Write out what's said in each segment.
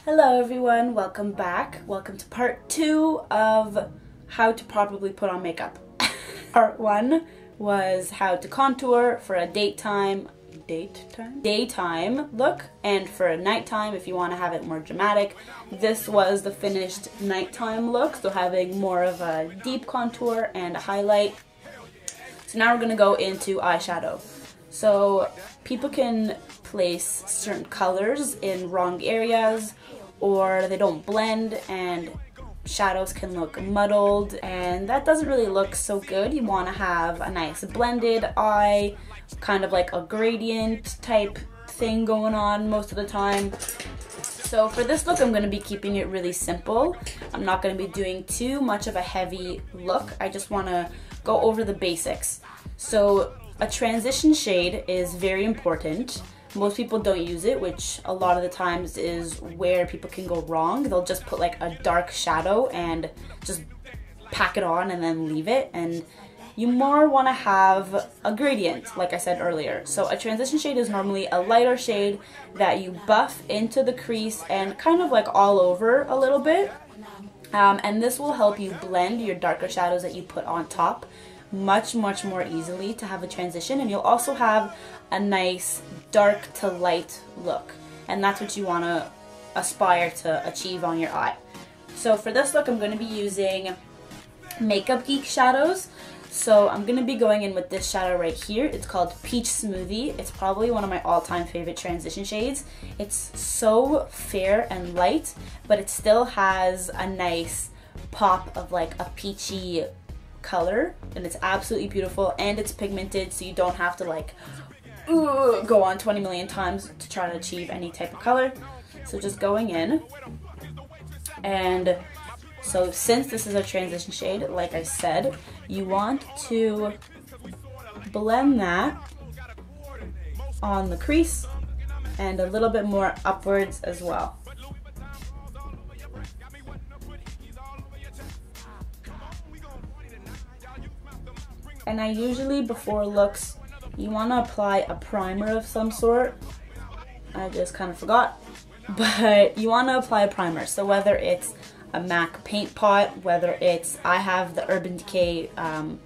Hello everyone, welcome back. Welcome to part 2 of how to properly put on makeup. Part 1 was how to contour for a daytime look, and for a nighttime if you want to have it more dramatic. This was the finished nighttime look, so having more of a deep contour and a highlight. So now we're going to go into eyeshadow. So people can place certain colors in wrong areas, or they don't blend and shadows can look muddled, and that doesn't really look so good. You want to have a nice blended eye, kind of like a gradient type thing going on most of the time. So for this look I'm going to be keeping it really simple. I'm not going to be doing too much of a heavy look. I just want to go over the basics. So a transition shade is very important. Most people don't use it, which a lot of the times is where people can go wrong. They'll just put like a dark shadow and just pack it on and then leave it. And you more want to have a gradient, like I said earlier. So a transition shade is normally a lighter shade that you buff into the crease and kind of like all over a little bit. And this will help you blend your darker shadows that you put on top much more easily to have a transition, and you'll also have a nice dark to light look, and that's what you want to aspire to achieve on your eye. So for this look I'm going to be using Makeup Geek shadows. So I'm going to be going in with this shadow right here. It's called Peach Smoothie. It's probably one of my all-time favorite transition shades. It's so fair and light, but it still has a nice pop of like a peachy color, and it's absolutely beautiful, and it's pigmented, so you don't have to like go on 20 million times to try to achieve any type of color. So just going in, and so since this is a transition shade, like I said, you want to blend that on the crease and a little bit more upwards as well. And I usually, before looks, you want to apply a primer of some sort. I just kind of forgot. But you want to apply a primer. So whether it's a MAC paint pot, whether it's, I have the Urban Decay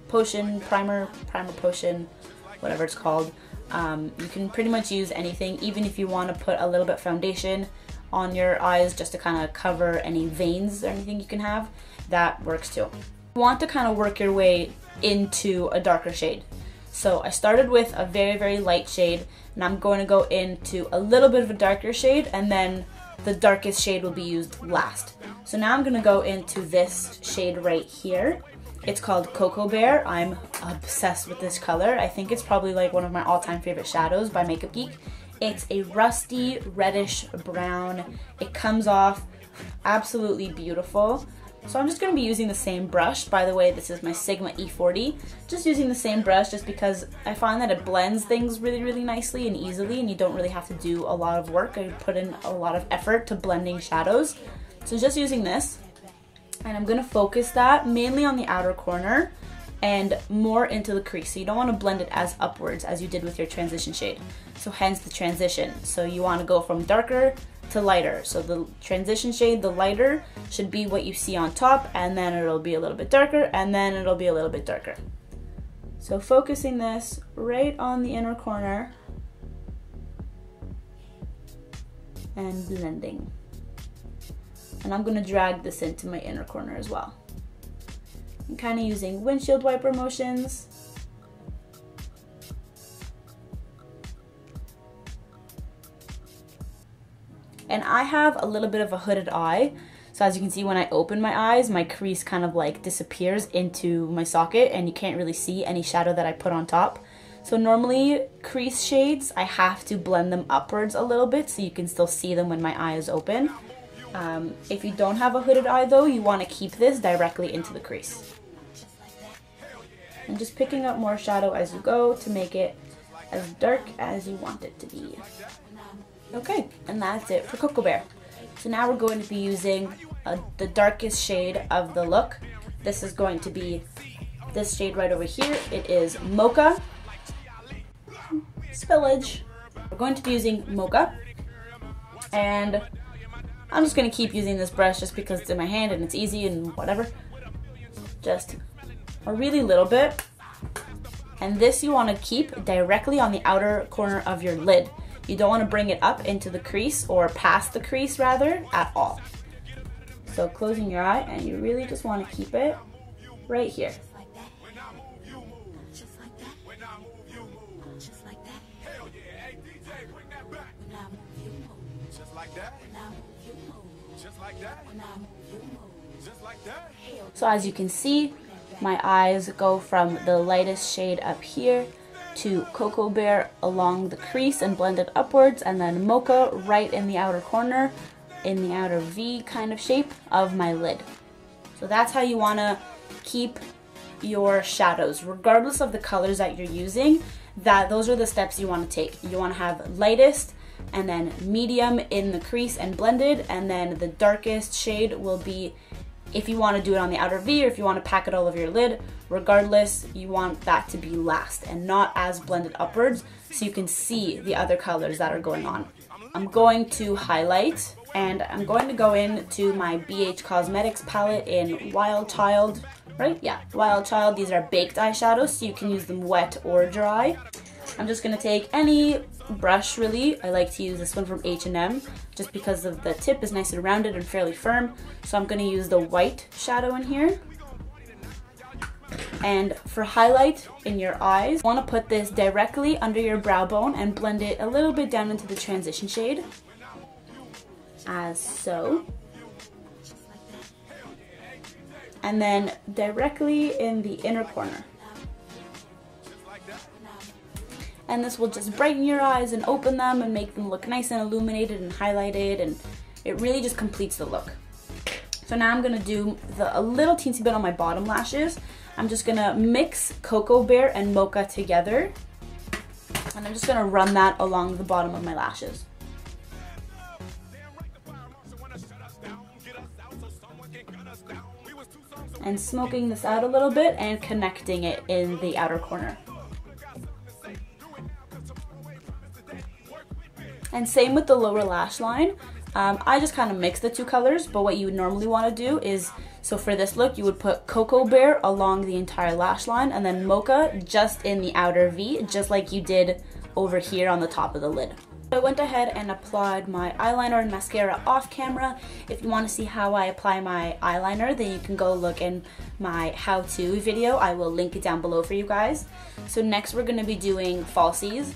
potion, primer potion, whatever it's called. You can pretty much use anything, even if you want to put a little bit of foundation on your eyes just to kind of cover any veins or anything you can have. That works too. You want to kind of work your way into a darker shade. So I started with a very light shade, and I'm going to go into a little bit of a darker shade, and then the darkest shade will be used last. So now I'm going to go into this shade right here. It's called Cocoa Bear. I'm obsessed with this color. I think it's probably like one of my all-time favorite shadows by Makeup Geek. It's a rusty reddish brown. It comes off absolutely beautiful. So I'm just going to be using the same brush. By the way, this is my Sigma E40. Just using the same brush just because I find that it blends things really nicely and easily, and you don't really have to do a lot of work. I put in a lot of effort to blending shadows. So just using this, and I'm going to focus that mainly on the outer corner and more into the crease. So you don't want to blend it as upwards as you did with your transition shade. So hence the transition. So you want to go from darker to lighter. So the transition shade, the lighter, should be what you see on top, and then it'll be a little bit darker, and then it'll be a little bit darker. So focusing this right on the inner corner and blending. And I'm going to drag this into my inner corner as well. I'm kind of using windshield wiper motions. And I have a little bit of a hooded eye, so as you can see, when I open my eyes, my crease kind of like disappears into my socket, and you can't really see any shadow that I put on top. So normally crease shades, I have to blend them upwards a little bit so you can still see them when my eye is open. If you don't have a hooded eye though, you want to keep this directly into the crease. And just picking up more shadow as you go to make it as dark as you want it to be. Okay, and that's it for Cocoa Bear. So now we're going to be using the darkest shade of the look. This is going to be this shade right over here. It is Mocha. Spillage. We're going to be using Mocha. And I'm just going to keep using this brush just because it's in my hand and it's easy and whatever. Just a really little bit. And this you want to keep directly on the outer corner of your lid. You don't want to bring it up into the crease, or past the crease rather, at all. So closing your eye, and you really just want to keep it right here. So as you can see, my eyes go from the lightest shade up here to Cocoa Bear along the crease and blend it upwards, and then Mocha right in the outer corner, in the outer V kind of shape of my lid. So that's how you want to keep your shadows, regardless of the colors that you're using. Those are the steps you want to take. You want to have lightest, and then medium in the crease and blended, and then the darkest shade will be, if you want to do it on the outer V or if you want to pack it all over your lid, regardless, you want that to be last and not as blended upwards, so you can see the other colors that are going on. I'm going to highlight, and I'm going to go into my BH Cosmetics palette in Wild Child, right? Yeah, Wild Child. These are baked eyeshadows, so you can use them wet or dry. I'm just going to take any brush, really. I like to use this one from H&M just because of the tip is nice and rounded and fairly firm. So I'm going to use the white shadow in here. And for highlight in your eyes, you want to put this directly under your brow bone and blend it a little bit down into the transition shade, as so. And then directly in the inner corner. And this will just brighten your eyes and open them and make them look nice and illuminated and highlighted, and it really just completes the look. So now I'm going to do a little teensy bit on my bottom lashes. I'm just going to mix Cocoa Bear and Mocha together, and I'm just going to run that along the bottom of my lashes. And smoking this out a little bit and connecting it in the outer corner. And same with the lower lash line. I just kind of mix the two colors, but what you would normally want to do is, so for this look, you would put Cocoa Bear along the entire lash line and then Mocha just in the outer V, just like you did over here on the top of the lid. I went ahead and applied my eyeliner and mascara off camera. If you want to see how I apply my eyeliner, then you can go look in my how-to video. I will link it down below for you guys. So next we're going to be doing falsies.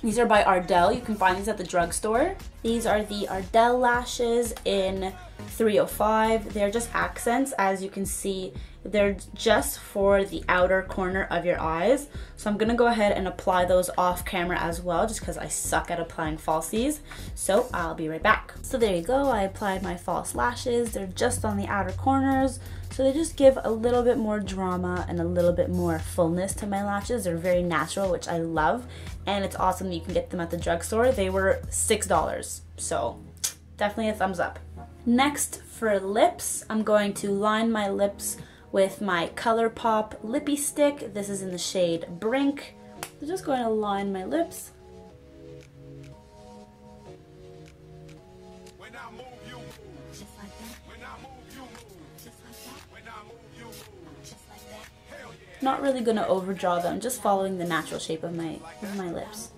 These are by Ardell. You can find these at the drugstore. These are the Ardell lashes in 305. They're just accents, as you can see. They're just for the outer corner of your eyes. So I'm gonna go ahead and apply those off camera as well, just because I suck at applying falsies. So I'll be right back. So there you go, I applied my false lashes. They're just on the outer corners. So they just give a little bit more drama and a little bit more fullness to my lashes. They're very natural, which I love. And it's awesome that you can get them at the drugstore. They were $6, so definitely a thumbs up. Next, for lips, I'm going to line my lips with my ColourPop Lippy Stick. This is in the shade Brink. I'm just going to line my lips. Not really going to overdraw them, just following the natural shape of my lips.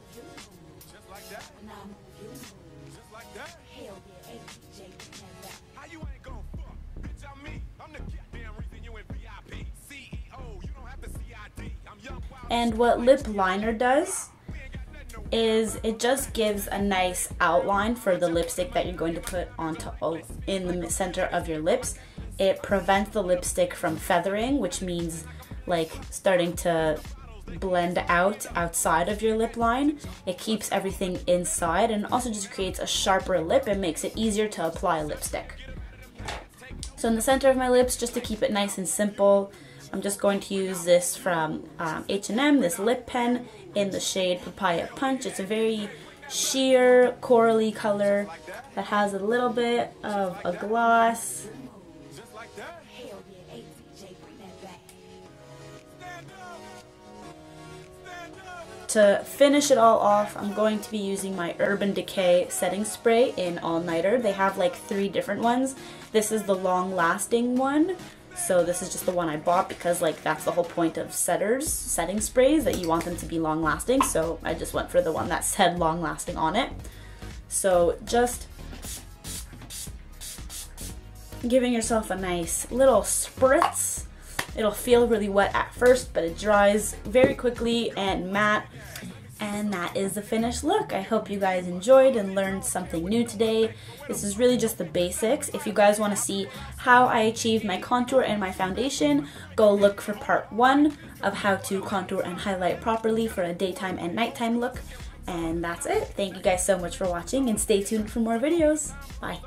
And what lip liner does is it just gives a nice outline for the lipstick that you're going to put in the center of your lips. It prevents the lipstick from feathering, which means like starting to blend out outside of your lip line. It keeps everything inside and also just creates a sharper lip and makes it easier to apply a lipstick. So in the center of my lips, just to keep it nice and simple, I'm just going to use this from H&M, this lip pen in the shade Papaya Punch. It's a very sheer corally color that has a little bit of a gloss. to finish it all off, I'm going to be using my Urban Decay setting spray in All Nighter. They have like 3 different ones. This is the long lasting one. So this is just the one I bought because like that's the whole point of setting sprays, that you want them to be long lasting. So I just went for the one that said long lasting on it. So just giving yourself a nice little spritz. It'll feel really wet at first, but it dries very quickly and matte. And that is the finished look. I hope you guys enjoyed and learned something new today. This is really just the basics. If you guys want to see how I achieved my contour and my foundation, go look for part 1 of how to contour and highlight properly for a daytime and nighttime look. And that's it. Thank you guys so much for watching and stay tuned for more videos. Bye.